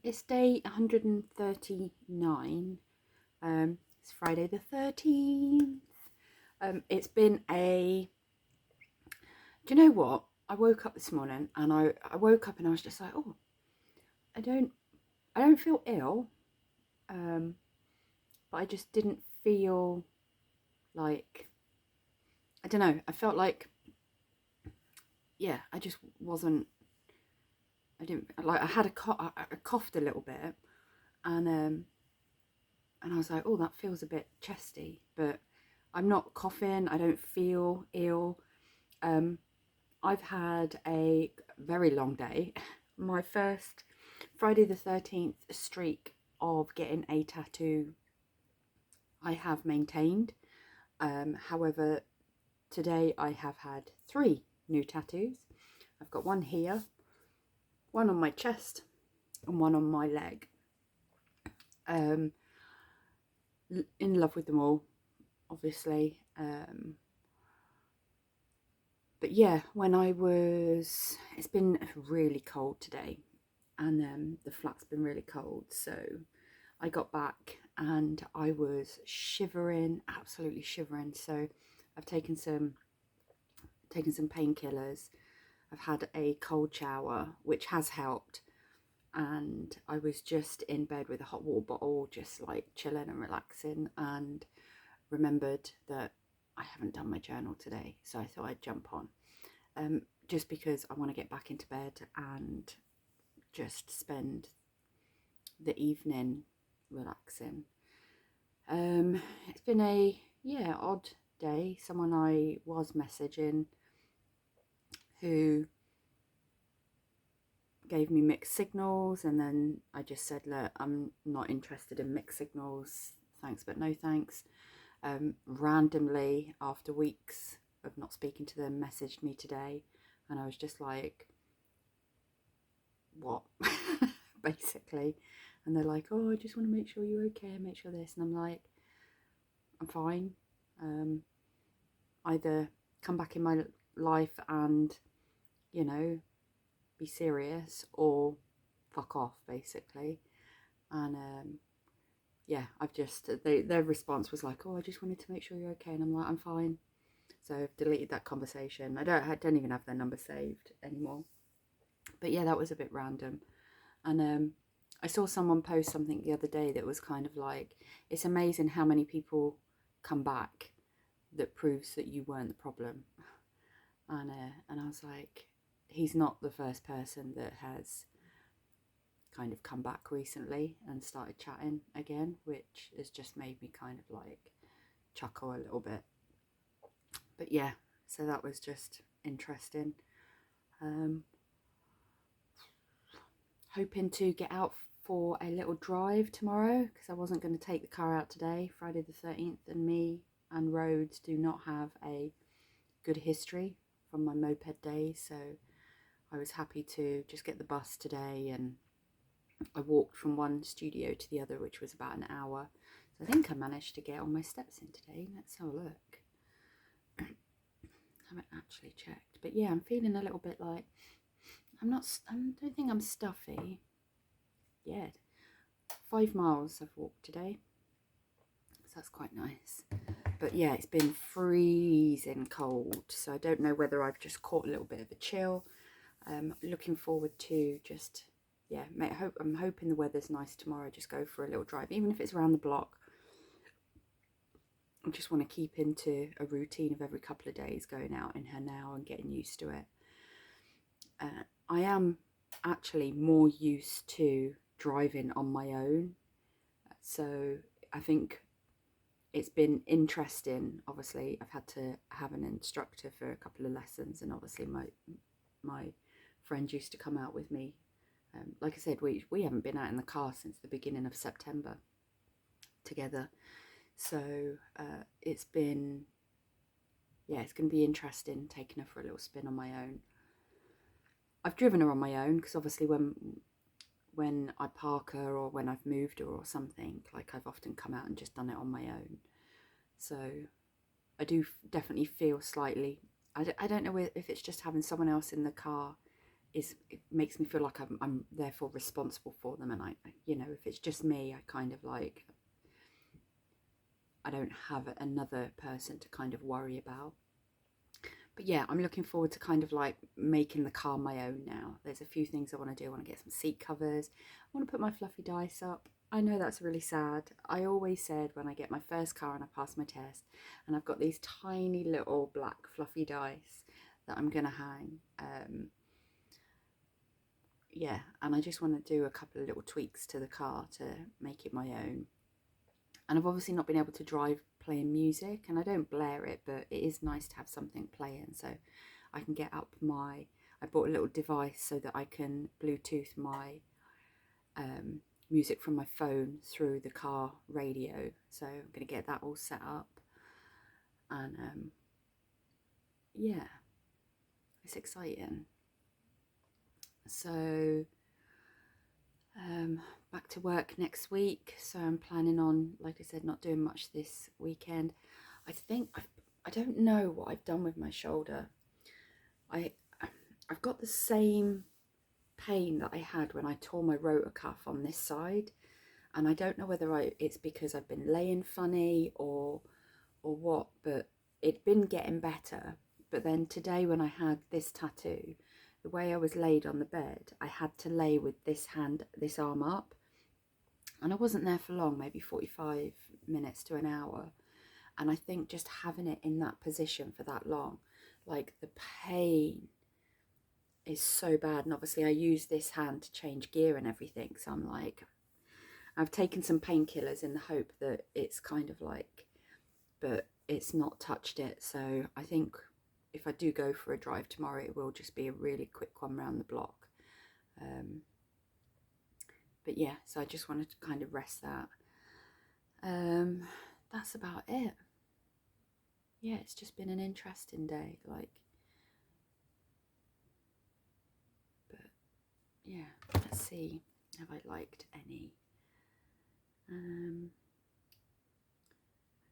It's day 139. It's Friday the 13th. It's been a. Do you know what? I woke up this morning and I woke up and I was just like, oh, I don't feel ill, but I just didn't feel like, I don't know. I felt like, yeah, I just wasn't. I didn't like. I had I coughed a little bit, and I was like, oh, that feels a bit chesty, but I'm not coughing. I don't feel ill. Um, I've had a very long day. My first Friday the 13th streak of getting a tattoo I have maintained. However, today I have had 3 new tattoos. I've got one here, one on my chest, and one on my leg. In love with them all, obviously. But yeah, it's been really cold today, and the flat's been really cold, so I got back and I was shivering, absolutely shivering. So I've taken some painkillers. I've had a cold shower, which has helped, and I was just in bed with a hot water bottle, just like chilling and relaxing, and remembered that I haven't done my journal today, so I thought I'd jump on, just because I want to get back into bed and just spend the evening relaxing. It's been a odd day. Someone I was messaging who gave me mixed signals, and then I just said, look, I'm not interested in mixed signals, thanks but no thanks. Randomly, after weeks of not speaking to them, messaged me today, and I was just like, what? Basically. And they're like, oh, I just want to make sure you're okay, make sure this. And I'm like, I'm fine. Either come back in my life and, you know, be serious, or fuck off, basically. And yeah, I've just, their response was like, oh, I just wanted to make sure you're okay. And I'm like, I'm fine. So I've deleted that conversation. I don't even have their number saved anymore. But yeah, that was a bit random. And I saw someone post something the other day that was kind of like, it's amazing how many people come back that proves that you weren't the problem. And I was like, he's not the first person that has kind of come back recently and started chatting again, which has just made me kind of like chuckle a little bit. But yeah, so that was just interesting. Hoping to get out for a little drive tomorrow, because I wasn't going to take the car out today. Friday the 13th, and me and roads do not have a good history from my moped days, so I was happy to just get the bus today, and I walked from one studio to the other, which was about an hour. So I think I managed to get all my steps in today. Let's have a look. I haven't actually checked, but yeah, I'm feeling a little bit like I don't think I'm stuffy. Yeah, 5 miles I've walked today, so that's quite nice. But yeah, it's been freezing cold, so I don't know whether I've just caught a little bit of a chill. Looking forward to just, yeah, I'm hoping the weather's nice tomorrow. Just go for a little drive, even if it's around the block. I just want to keep into a routine of every couple of days going out in her now and getting used to it. I am actually more used to driving on my own, so I think it's been interesting. Obviously, I've had to have an instructor for a couple of lessons, and obviously my friend used to come out with me. Like I said, we haven't been out in the car since the beginning of September together, so it's been, yeah, it's going to be interesting taking her for a little spin on my own. I've driven her on my own because obviously when I park her or when I've moved her or something, like, I've often come out and just done it on my own. So I do definitely feel slightly, I don't know if it's just having someone else in the car it makes me feel like I'm therefore responsible for them. And I, you know, if it's just me, I kind of like, I don't have another person to kind of worry about. But yeah, I'm looking forward to kind of like making the car my own now. There's a few things I want to do. I want to get some seat covers. I want to put my fluffy dice up. I know that's really sad. I always said when I get my first car and I pass my test and I've got these tiny little black fluffy dice that I'm going to hang. Yeah, and I just want to do a couple of little tweaks to the car to make it my own. And I've obviously not been able to drive playing music, and I don't blare it, but it is nice to have something playing. So I can get up I bought a little device so that I can Bluetooth my music from my phone through the car radio. So I'm going to get that all set up. And yeah, it's exciting. So back to work next week. So I'm planning on, like I said, not doing much this weekend. I think I don't know what I've done with my shoulder. I've got the same pain that I had when I tore my rotor cuff on this side, and I don't know whether it's because I've been laying funny or what, but it'd been getting better. But then today when I had this tattoo, the way I was laid on the bed, I had to lay with this arm up, and I wasn't there for long, maybe 45 minutes to an hour. And I think just having it in that position for that long, like the pain is so bad. And obviously I use this hand to change gear and everything, so I'm like, I've taken some painkillers in the hope that it's kind of like, but it's not touched it. So I think if I do go for a drive tomorrow, it will just be a really quick one round the block. But yeah, so I just wanted to kind of rest that. That's about it. Yeah, it's just been an interesting day, like, but yeah, let's see, have I liked any? I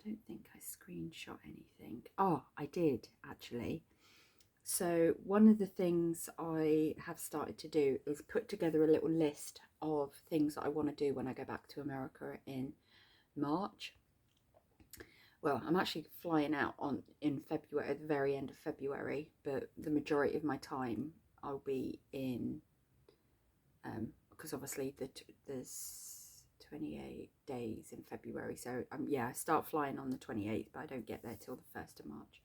don't think I screenshot anything. Oh, I did actually. So one of the things I have started to do is put together a little list of things that I want to do when I go back to America in March. Well, I'm actually flying out in February, at the very end of February, but the majority of my time I'll be in, because obviously there's 28 days in February. So yeah, I start flying on the 28th, but I don't get there till the 1st of March.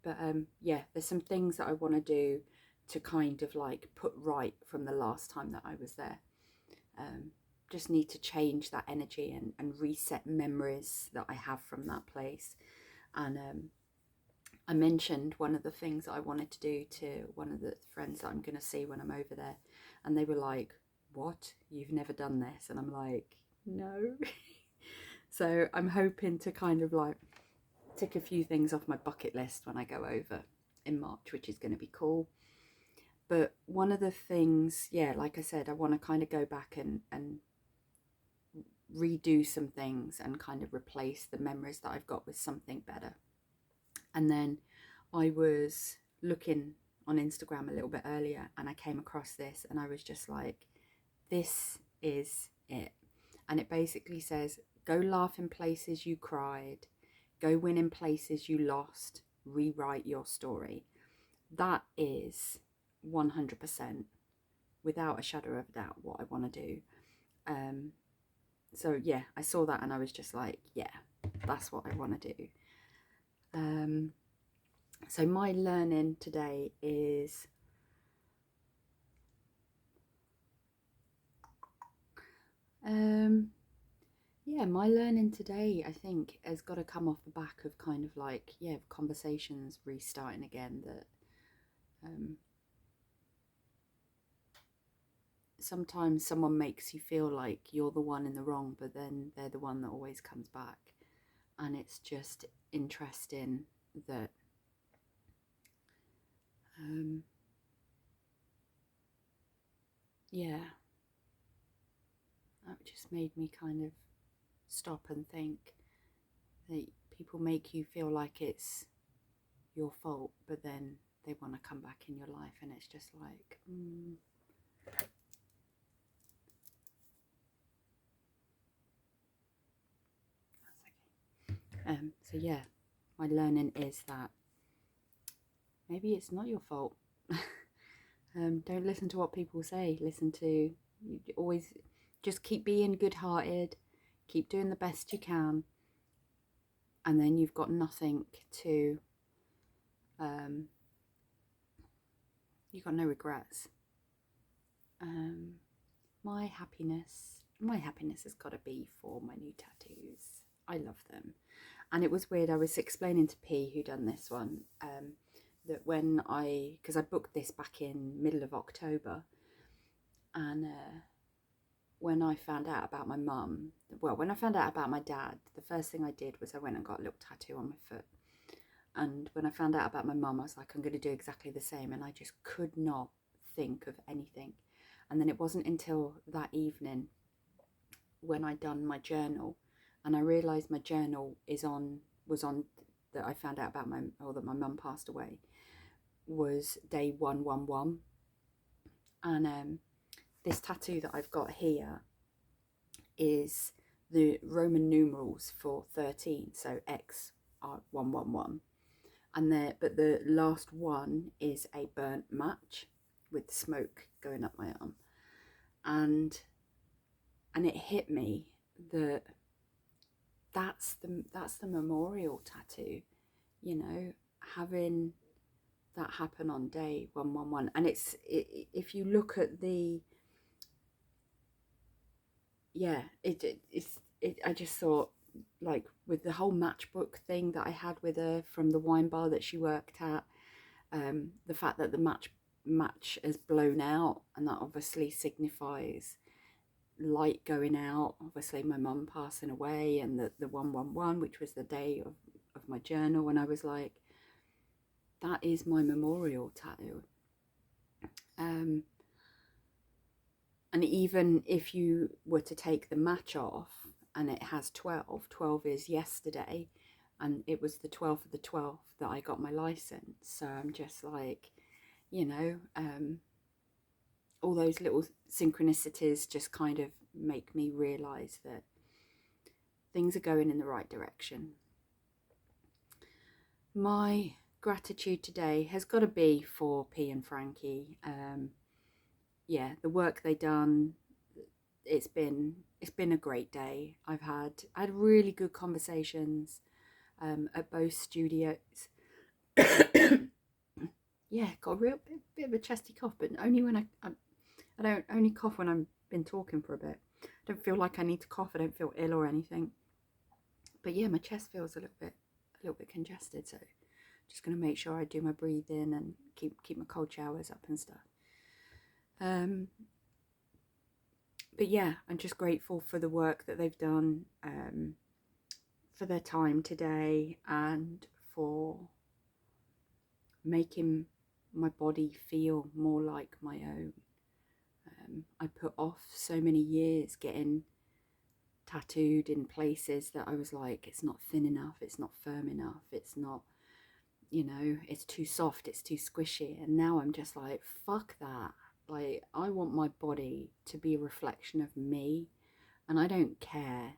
But yeah, there's some things that I want to do to kind of like put right from the last time that I was there. Just need to change that energy and reset memories that I have from that place. And I mentioned one of the things that I wanted to do to one of the friends that I'm going to see when I'm over there. And they were like, what? You've never done this? And I'm like, no. So I'm hoping to kind of like tick a few things off my bucket list when I go over in March, which is going to be cool. But one of the things, yeah, like I said, I want to kind of go back and redo some things and kind of replace the memories that I've got with something better. And then I was looking on Instagram a little bit earlier and I came across this and I was just like, this is it. And it basically says, go laugh in places you cried, go win in places you lost, rewrite your story. That is 100%, without a shadow of a doubt, what I want to do. So yeah, I saw that and I was just like, yeah, that's what I want to do. So my learning today is yeah, my learning today, I think, has got to come off the back of kind of like, yeah, conversations restarting again, that sometimes someone makes you feel like you're the one in the wrong, but then they're the one that always comes back. And it's just interesting that yeah, that just made me kind of stop and think that people make you feel like it's your fault, but then they want to come back in your life, and it's just like, that's okay. So yeah, my learning is that maybe it's not your fault. Don't listen to what people say. Always just keep being good-hearted, keep doing the best you can, and then you've got nothing to, you've got no regrets. My happiness has got to be for my new tattoos. I love them. And it was weird, I was explaining to P, who done this one, that because I booked this back in middle of October, and when I found out about my mum, when I found out about my dad, the first thing I did was I went and got a little tattoo on my foot. And when I found out about my mum, I was like, I'm going to do exactly the same. And I just could not think of anything. And then it wasn't until that evening when I'd done my journal, and I realised my journal was on that I found out about that my mum passed away, was day 111. And this tattoo that I've got here is the Roman numerals for 13, so X are 111. But the last one is a burnt match with smoke going up my arm. And it hit me that that's the memorial tattoo, you know, having that happen on day 111. And if you look at the, I just thought, like, with the whole matchbook thing that I had with her from the wine bar that she worked at, the fact that the match has blown out, and that obviously signifies light going out, obviously my mum passing away, and the 111, which was the day of my journal. And I was like, that is my memorial tattoo. And even if you were to take the match off, and it has 12 is yesterday, and it was the 12th of the 12th that I got my license. So I'm just like, you know, all those little synchronicities just kind of make me realise that things are going in the right direction. My gratitude today has got to be for P and Frankie. The work they done, it's been a great day. I've had really good conversations at both studios. Yeah, got a real bit of a chesty cough, but only when I don't only cough when I've been talking for a bit. I don't feel like I need to cough. I don't feel ill or anything. But yeah, my chest feels a little bit congested. So just going to make sure I do my breathing and keep my cold showers up and stuff. But yeah, I'm just grateful for the work that they've done, for their time today, and for making my body feel more like my own. I put off so many years getting tattooed in places that I was like, it's not thin enough, it's not firm enough, it's not, you know, it's too soft, it's too squishy. And now I'm just like, fuck that. Like, I want my body to be a reflection of me, and I don't care.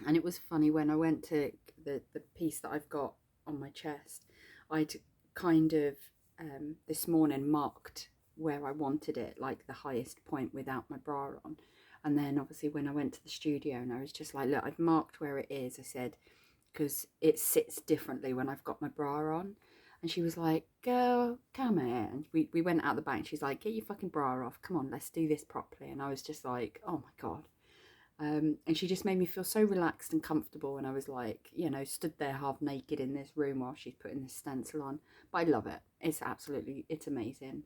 And it was funny, when I went to the piece that I've got on my chest, I'd kind of this morning marked where I wanted it, like the highest point without my bra on. And then obviously when I went to the studio, and I was just like, look, I've marked where it is, I said, because it sits differently when I've got my bra on. And she was like, girl, come here. And we went out the back, and she's like, get your fucking bra off, come on, let's do this properly. And I was just like, oh my God. And she just made me feel so relaxed and comfortable. And I was like, you know, stood there half naked in this room while she's putting this stencil on. But I love it. It's amazing.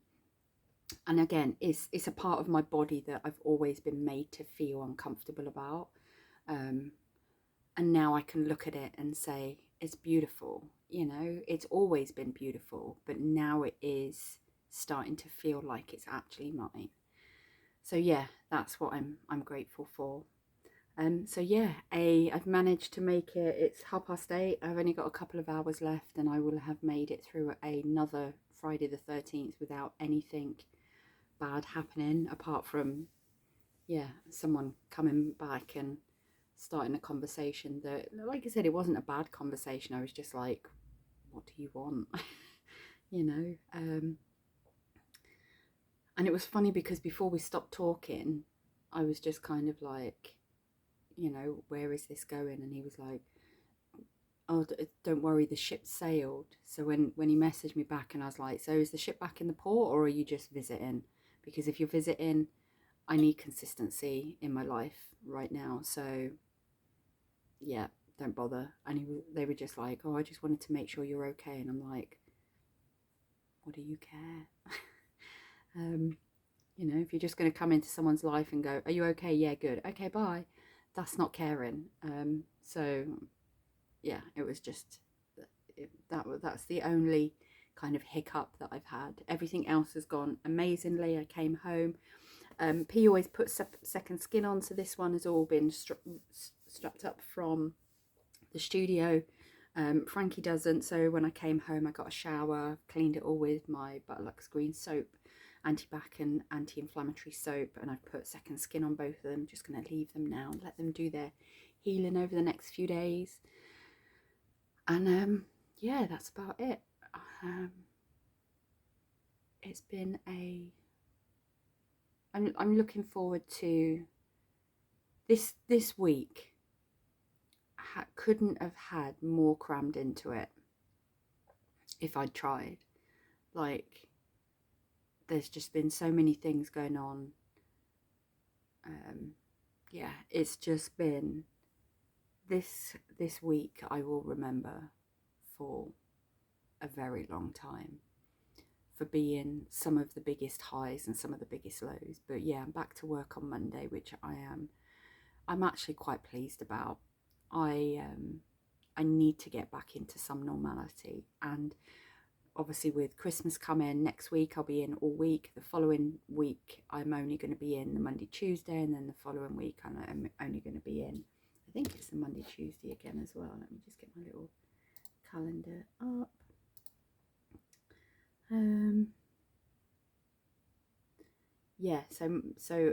And again, it's a part of my body that I've always been made to feel uncomfortable about. And now I can look at it and say, it's beautiful. You know, it's always been beautiful, but now it is starting to feel like it's actually mine. So yeah, that's what I'm grateful for. So yeah, I've managed to make it. It's 8:30. I've only got a couple of hours left, and I will have made it through another Friday the 13th without anything bad happening, apart from someone coming back and starting a conversation that, like I said, it wasn't a bad conversation. I was just like, what do you want? you know. And it was funny because before we stopped talking, I was just kind of like, where is this going? And he was like, oh, don't worry, the ship sailed. So when he messaged me back, and I was like, so is the ship back in the port, or are you just visiting? Because if you're visiting, I need consistency in my life right now. So yeah, don't bother. And they were just like, oh, I just wanted to make sure you're okay. And I'm like, what do you care? If you're just going to come into someone's life and go, are you okay? Yeah, good. Okay, bye. That's not caring. So yeah, it was just that's the only kind of hiccup that I've had. Everything else has gone amazingly. I came home. P always puts second skin on, so this one has all been strapped up from the studio. Frankie doesn't, so when I came home I got a shower, cleaned it all with my Butterlux green soap, anti-bac and anti-inflammatory soap, and I've put second skin on both of them. Just going to leave them now and let them do their healing over the next few days. And yeah, that's about it. It's been I'm looking forward to this week. Couldn't have had more crammed into it if I'd tried. Like, there's just been so many things going on. Yeah, it's just been this week I will remember for a very long time, for being some of the biggest highs and some of the biggest lows. But yeah, I'm back to work on Monday, which I'm actually quite pleased about. I need to get back into some normality, and obviously with Christmas coming next week, I'll be in all week. The following week I'm only going to be in the Monday Tuesday, and then the following week I'm only going to be in, I think it's the Monday Tuesday again as well. Let me just get my little calendar up. Yeah, so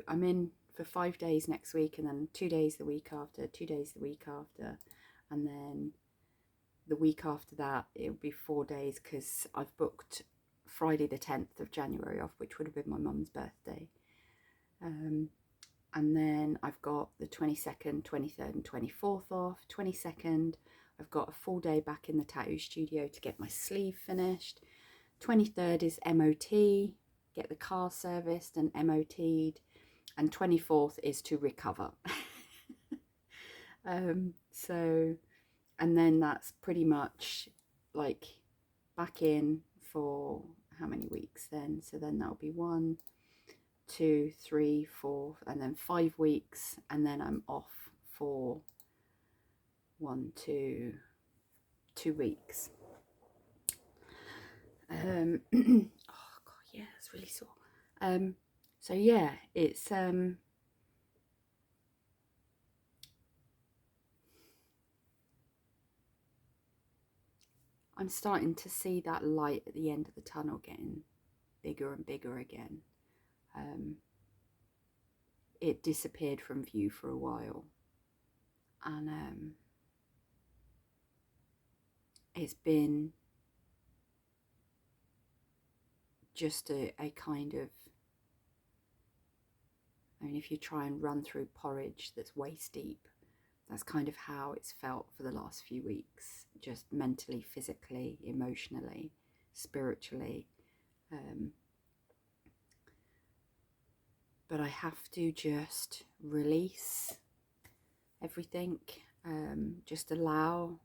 I'm in for 5 days next week, and then 2 days the week after, 2 days the week after, and then the week after that it'll be 4 days, because I've booked Friday the 10th of January off, which would have been my mum's birthday. And then I've got the 22nd, 23rd and 24th off. 22nd, I've got a full day back in the tattoo studio to get my sleeve finished. 23rd is MOT, get the car serviced and MOT'd. And 24th is to recover. So, and then that's pretty much like back in for how many weeks then? So then that'll be 1, 2, 3, 4, and then 5 weeks, and then I'm off for 2 weeks. Oh god, yeah, it's really sore. So yeah, it's I'm starting to see that light at the end of the tunnel getting bigger and bigger again. It disappeared from view for a while, and it's been just a kind of, I mean, if you try and run through porridge that's waist deep, that's kind of how it's felt for the last few weeks, just mentally, physically, emotionally, spiritually. But I have to just release everything, just allow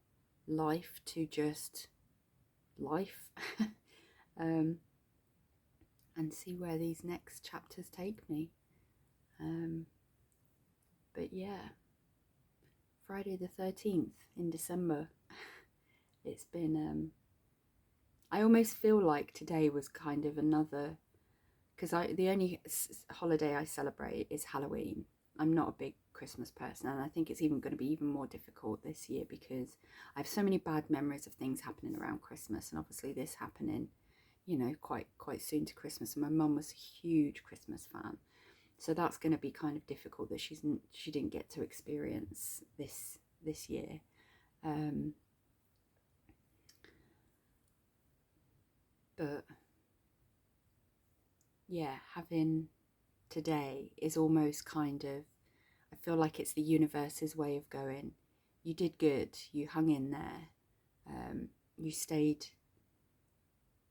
life to just life, and see where these next chapters take me. But yeah, Friday the 13th in December. It's been, I almost feel like today was kind of another, because the only holiday I celebrate is Halloween. I'm not a big Christmas person, and I think it's even going to be even more difficult this year because I have so many bad memories of things happening around Christmas, and obviously this happening, you know, quite soon to Christmas. And my mum was a huge Christmas fan, so that's going to be kind of difficult that she didn't get to experience this year. But yeah, having today is almost kind of, I feel like it's the universe's way of going, you did good, you hung in there, you stayed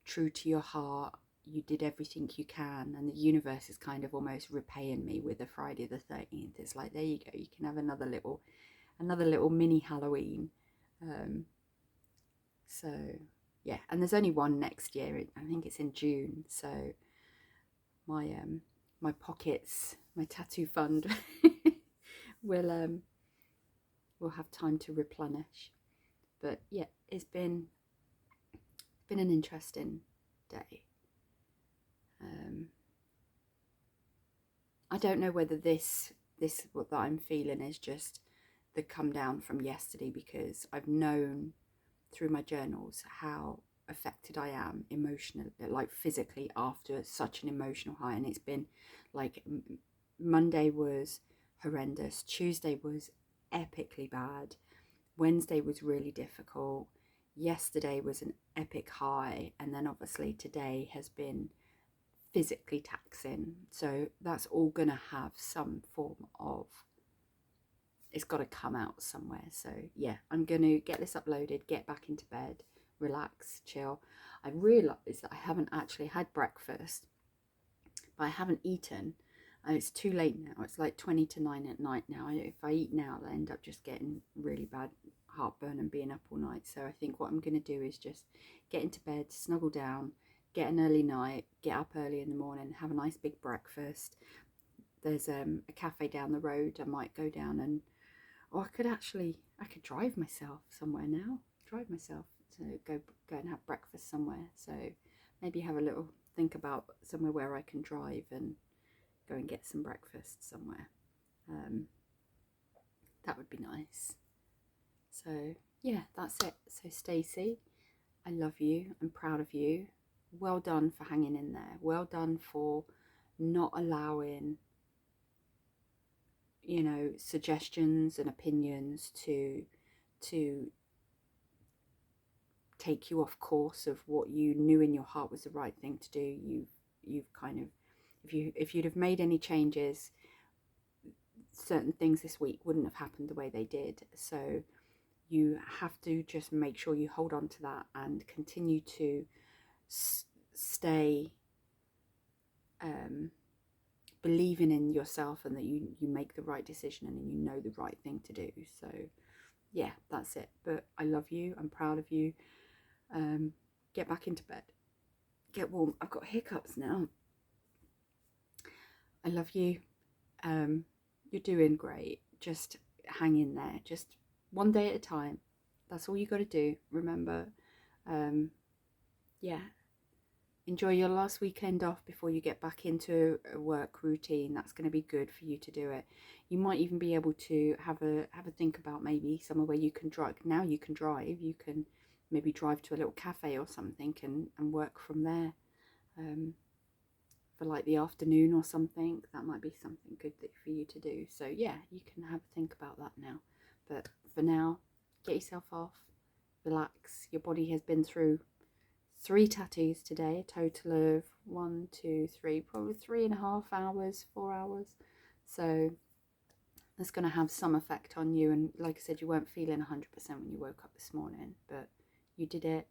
true to your heart, you did everything you can, and the universe is kind of almost repaying me with a Friday the 13th. It's like, there you go, you can have another little mini Halloween. So yeah, and there's only one next year. I think it's in June. So my pockets, my tattoo fund will have time to replenish. But yeah, it's been an interesting day. I don't know whether this what that I'm feeling is just the come down from yesterday, because I've known through my journals how affected I am emotionally, like physically, after such an emotional high. And it's been like, Monday was horrendous, Tuesday was epically bad, Wednesday was really difficult, yesterday was an epic high, and then obviously today has been physically taxing. So that's all gonna have some form of, it's got to come out somewhere. So yeah, I'm going to get this uploaded, get back into bed, relax, chill. I realised that I haven't actually had breakfast, but I haven't eaten. It's too late now. It's like 20 to 9 at night now. If I eat now, I'll end up just getting really bad heartburn and being up all night. So I think what I'm going to do is just get into bed, snuggle down, get an early night, get up early in the morning, have a nice big breakfast. There's a cafe down the road. I might go down and, or I could drive myself somewhere now. Drive myself to go and have breakfast somewhere. So maybe have a little think about somewhere where I can drive and go and get some breakfast somewhere. That would be nice. So yeah, that's it. So Stacey, I love you. I'm proud of you. Well done for hanging in there. Well done for not allowing, you know, suggestions and opinions to take you off course of what you knew in your heart was the right thing to do. You've kind of, if you'd have made any changes, certain things this week wouldn't have happened the way they did. So you have to just make sure you hold on to that and continue to stay believing in yourself, and that you make the right decision and you know the right thing to do. So yeah, that's it. But I love you. I'm proud of you. Get back into bed. Get warm. I've got hiccups now. I love you. You're doing great. Just hang in there. Just one day at a time. That's all you got to do. Remember, yeah. Enjoy your last weekend off before you get back into a work routine. That's going to be good for you to do it. You might even be able to have a think about maybe somewhere where you can drive. Now you can drive. You can maybe drive to a little cafe or something and work from there for like the afternoon or something. That might be something good for you to do. So yeah, you can have a think about that now. But for now, get yourself off, relax. Your body has been through 3 tattoos today, a total of 1, 2, 3, probably 3.5 hours, 4 hours. So that's going to have some effect on you. And like I said, you weren't feeling 100% when you woke up this morning, but you did it.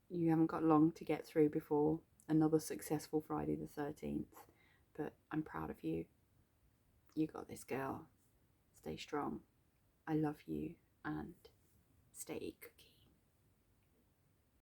You haven't got long to get through before another successful Friday the 13th. But I'm proud of you. You got this, girl. Stay strong. I love you, and stay cookie.